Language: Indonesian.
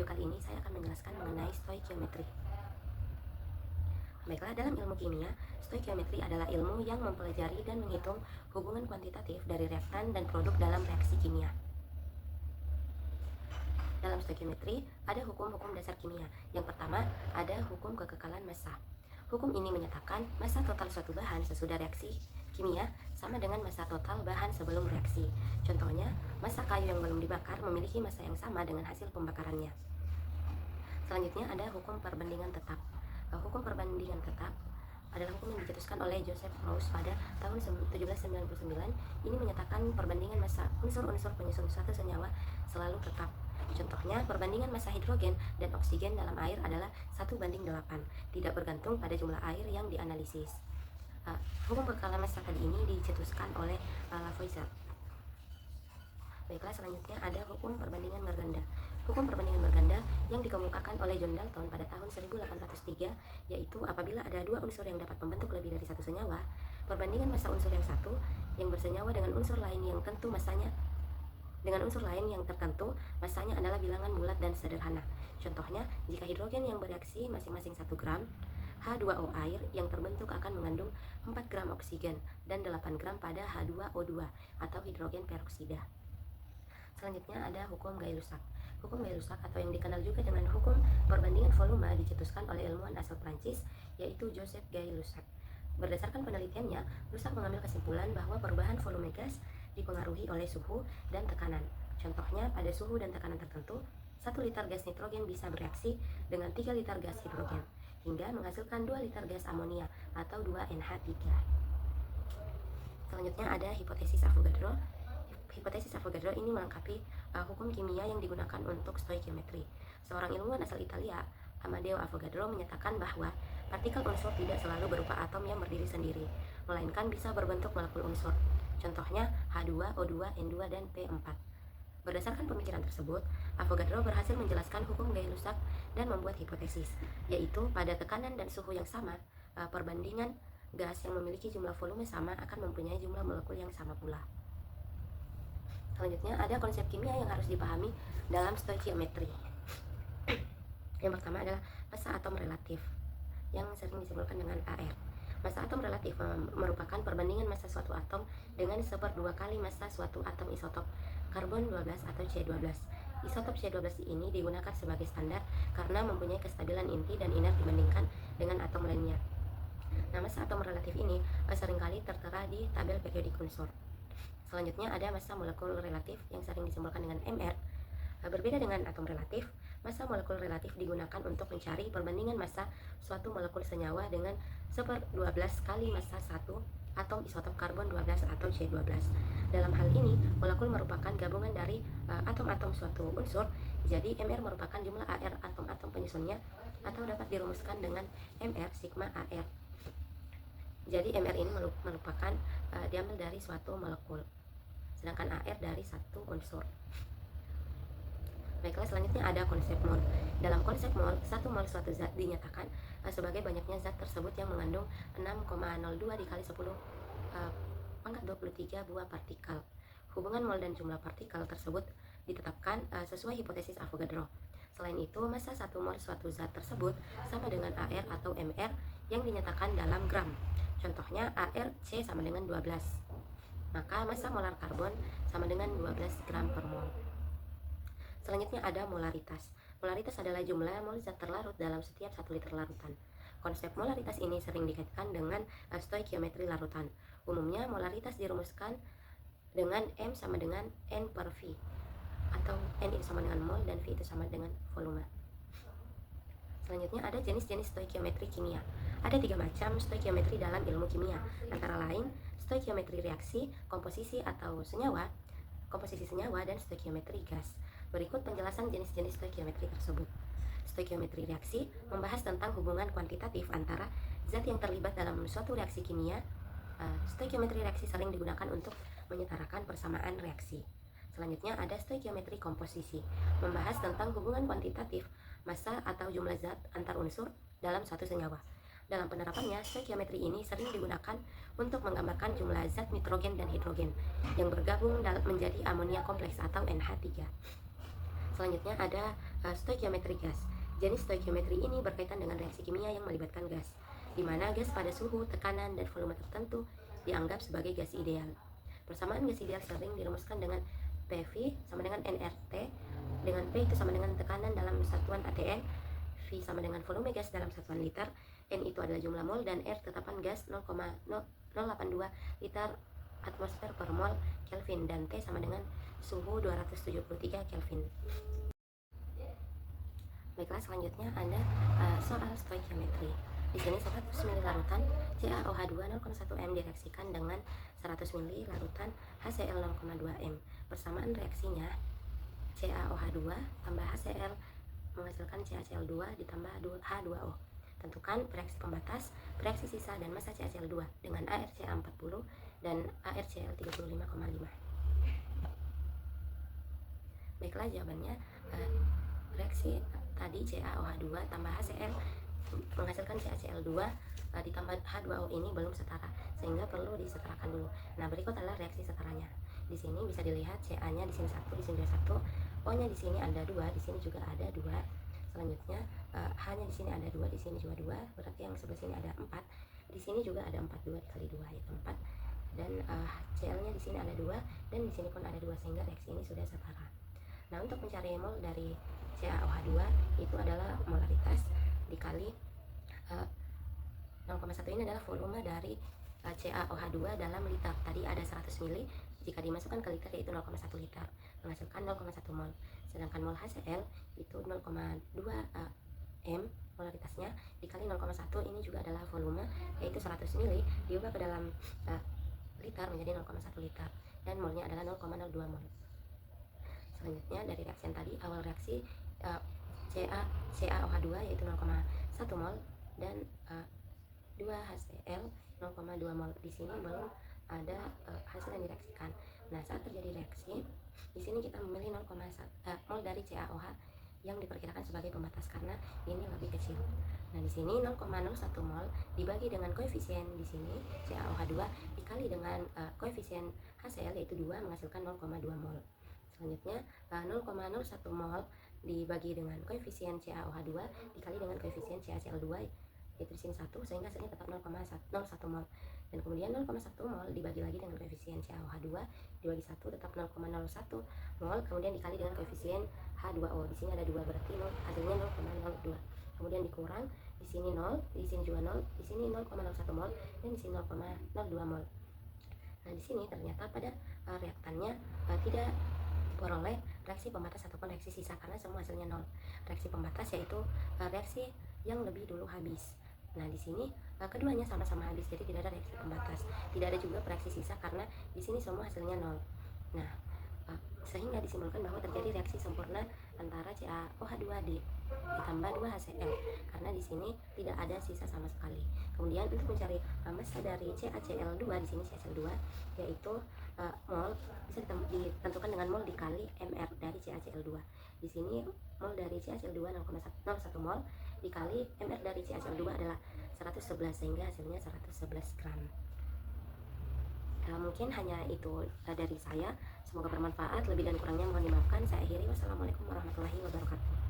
video kali ini saya akan menjelaskan mengenai stoikiometri. Baiklah, dalam ilmu kimia, stoikiometri adalah ilmu yang mempelajari dan menghitung hubungan kuantitatif dari reaktan dan produk dalam reaksi kimia. Dalam stoikiometri, ada hukum-hukum dasar kimia. Yang pertama, ada hukum kekekalan massa. Hukum ini menyatakan massa total suatu bahan sesudah reaksi kimia sama dengan massa total bahan sebelum reaksi. Contohnya, massa kayu yang belum dibakar memiliki massa yang sama dengan hasil pembakarannya. Selanjutnya ada hukum perbandingan tetap. Hukum perbandingan tetap adalah hukum yang dicetuskan oleh Joseph Proust pada tahun 1799. Ini menyatakan perbandingan massa unsur-unsur penyusun suatu senyawa selalu tetap. Contohnya, perbandingan massa hidrogen dan oksigen dalam air adalah 1:8, tidak bergantung pada jumlah air yang dianalisis. Hukum kekekalan massa tadi ini dicetuskan oleh Lavoisier. Baiklah, selanjutnya ada hukum perbandingan berganda. Hukum perbandingan berganda yang dikemukakan oleh John Dalton pada tahun 1803, yaitu apabila ada dua unsur yang dapat membentuk lebih dari satu senyawa, perbandingan massa unsur yang satu yang bersenyawa dengan unsur lain yang tentu massanya massanya adalah bilangan bulat dan sederhana. Contohnya, jika hidrogen yang bereaksi masing-masing 1 gram, H2O air yang terbentuk akan mengandung 4 gram oksigen dan 8 gram pada H2O2 atau hidrogen peroksida. Selanjutnya ada hukum Gay-Lussac. Hukum Gay-Lussac atau yang dikenal juga dengan hukum perbandingan volume dicetuskan oleh ilmuwan asal Prancis, yaitu Joseph Gay-Lussac. Berdasarkan penelitiannya, Lussac mengambil kesimpulan bahwa perubahan volume gas dipengaruhi oleh suhu dan tekanan. Contohnya, pada suhu dan tekanan tertentu, 1 liter gas nitrogen bisa bereaksi dengan 3 liter gas hidrogen, hingga menghasilkan 2 liter gas amonia atau 2NH3. Selanjutnya ada hipotesis Avogadro. Hipotesis Avogadro ini melengkapi hukum kimia yang digunakan untuk stoikiometri. Seorang ilmuwan asal Italia, Amadeo Avogadro, menyatakan bahwa partikel unsur tidak selalu berupa atom yang berdiri sendiri, melainkan bisa berbentuk molekul unsur. Contohnya H2, O2, N2, dan P4. Berdasarkan pemikiran tersebut, Avogadro berhasil menjelaskan hukum Gay-Lussac dan membuat hipotesis, yaitu pada tekanan dan suhu yang sama, perbandingan gas yang memiliki jumlah volume sama akan mempunyai jumlah molekul yang sama pula. Selanjutnya ada konsep kimia yang harus dipahami dalam stoikiometri. Yang pertama adalah massa atom relatif, yang sering disebutkan dengan AR. Massa atom relatif merupakan perbandingan massa suatu atom dengan 1/2 kali massa suatu atom isotop karbon 12 atau C12. Isotop C12 ini digunakan sebagai standar karena mempunyai kestabilan inti dan inert dibandingkan dengan atom lainnya. Nah, massa atom relatif ini seringkali tertera di tabel periodik unsur. Selanjutnya ada massa molekul relatif yang sering disimbolkan dengan MR. Berbeda dengan atom relatif, massa molekul relatif digunakan untuk mencari perbandingan massa suatu molekul senyawa dengan 1/12 kali massa satu atom isotop karbon 12 atau C12. Dalam hal ini, molekul merupakan gabungan dari atom-atom suatu unsur, jadi MR merupakan jumlah AR atom-atom penyusunnya atau dapat dirumuskan dengan MR sigma AR. Jadi MR ini merupakan diambil dari suatu molekul, sedangkan AR dari satu unsur. Baiklah, selanjutnya ada konsep mol. Dalam konsep mol, 1 mol suatu zat dinyatakan sebagai banyaknya zat tersebut yang mengandung 6,02 dikali 10 pangkat 23 buah partikel. Hubungan mol dan jumlah partikel tersebut ditetapkan sesuai hipotesis Avogadro. Selain itu, massa 1 mol suatu zat tersebut sama dengan AR atau MR yang dinyatakan dalam gram. Contohnya ARC sama dengan 12. Maka massa molar karbon sama dengan 12 gram per mol. Selanjutnya ada molaritas. Molaritas adalah jumlah mol zat terlarut dalam setiap 1 liter larutan. Konsep molaritas ini sering dikaitkan dengan stoikiometri larutan. Umumnya molaritas dirumuskan dengan M sama dengan N per V, atau N itu sama dengan mol dan V itu sama dengan volume. Selanjutnya ada jenis-jenis stoikiometri kimia. Ada 3 macam stoikiometri dalam ilmu kimia, antara lain stoikiometri reaksi, komposisi senyawa, dan stoikiometri gas. Berikut penjelasan jenis-jenis stoikiometri tersebut. Stoikiometri reaksi membahas tentang hubungan kuantitatif antara zat yang terlibat dalam suatu reaksi kimia. Stoikiometri reaksi sering digunakan untuk menyetarakan persamaan reaksi. Selanjutnya ada stoikiometri komposisi, membahas tentang hubungan kuantitatif massa atau jumlah zat antar unsur dalam suatu senyawa. Dalam penerapannya, stoikiometri ini sering digunakan untuk menggambarkan jumlah zat nitrogen dan hidrogen yang bergabung menjadi amonia kompleks atau NH3. Selanjutnya ada stoikiometri gas. Jenis stoikiometri ini berkaitan dengan reaksi kimia yang melibatkan gas, di mana gas pada suhu, tekanan, dan volume tertentu dianggap sebagai gas ideal. Persamaan gas ideal sering dirumuskan dengan PV sama dengan nRT, dengan P itu sama dengan tekanan dalam satuan atm, V sama dengan volume gas dalam satuan liter, N itu adalah jumlah mol, dan R tetapan gas 0,082 liter atmosfer per mol Kelvin, dan T sama dengan suhu 273 Kelvin. Baiklah, selanjutnya ada soal stoikiometri. Di sini 100 ml larutan CaOH2 0,1 m direaksikan dengan 100 ml larutan HCl 0,2 m. Persamaan reaksinya CaOH2 tambah HCl menghasilkan CaCl2 ditambah H2O. Tentukan reaksi pembatas, reaksi sisa, dan massa CaCl2 dengan ArCa40 dan ArCl 35,5. Baiklah, jawabannya reaksi tadi CaOH2 tambah HCl menghasilkan CaCl2 ditambah H2O ini belum setara, sehingga perlu disetarakan dulu. Nah, berikut adalah reaksi setaranya. Di sini bisa dilihat Ca-nya di sini 1, di sini 1, O-nya di sini ada 2, di sini juga ada 2. Selanjutnya H-nya di sini ada 2, di sini juga 2, berarti yang sebelah sini ada 4. Di sini juga ada 4, 2 dikali 2 yaitu 4. Dan Cl-nya di sini ada 2 dan di sini pun ada 2, sehingga reaksi ini sudah setara. Nah, untuk mencari mol dari CaOH2 itu adalah molaritas dikali 0,1 ini adalah volume dari CaOH2 dalam liter. Tadi ada 100 ml, jika dimasukkan ke liter yaitu 0,1 liter, menghasilkan 0,1 mol. Sedangkan mol HCl itu 0,2 m molaritasnya dikali 0,1 ini juga adalah volume yaitu 100 ml diubah ke dalam liter menjadi 0,1 liter dan molnya adalah 0,02 mol. Selanjutnya dari reaksi yang tadi, awal reaksi CaOH2 yaitu 0,1 mol dan 2 HCl 0,2 mol. Di sini belum ada hasil yang direaksikan. Nah, saat terjadi reaksi, di sini kita memilih 0,1 mol dari CaOH yang diperkirakan sebagai pembatas karena ini lebih kecil. Nah, di sini 0,01 mol dibagi dengan koefisien di sini CaOH2 dikali dengan koefisien HCl yaitu 2 menghasilkan 0,2 mol. Selanjutnya 0,01 mol dibagi dengan koefisien CaOH2 dikali dengan koefisien CaCl2 yaitu di sini 1, sehingga hasilnya tetap 0,01 mol. Dan kemudian 0,1 mol dibagi lagi dengan koefisien CaOH2 dibagi 1 tetap 0,01 mol, kemudian dikali dengan koefisien H2O. Di sini ada 2 berarti hasilnya 0,02. Kemudian dikurang, di sini 0, di sini juga 0, di sini 0,01 mol dan di sini 0,02 mol. Nah, di sini ternyata pada reaktannya tidak diperoleh reaksi pembatas ataupun reaksi sisa karena semua hasilnya 0. Reaksi pembatas yaitu reaksi yang lebih dulu habis. Nah, di sini keduanya sama-sama habis, jadi tidak ada reaksi pembatas. Tidak ada juga reaksi sisa karena di sini semua hasilnya 0. Nah, sehingga disimpulkan bahwa terjadi reaksi sempurna antara CaOH2 ditambah 2 HCl karena di sini tidak ada sisa sama sekali. Kemudian untuk mencari massa dari CaCl2 di sini CaCl2 yaitu mol bisa ditentukan dengan mol dikali mR dari CaCl2. Di sini mol dari CaCl2 0,01 mol dikali mR dari CaCl2 adalah 111 sehingga hasilnya 111 gram. Mungkin hanya itu dari saya. Semoga bermanfaat. Lebih dan kurangnya mohon dimaafkan. Saya akhiri. Wassalamualaikum warahmatullahi wabarakatuh.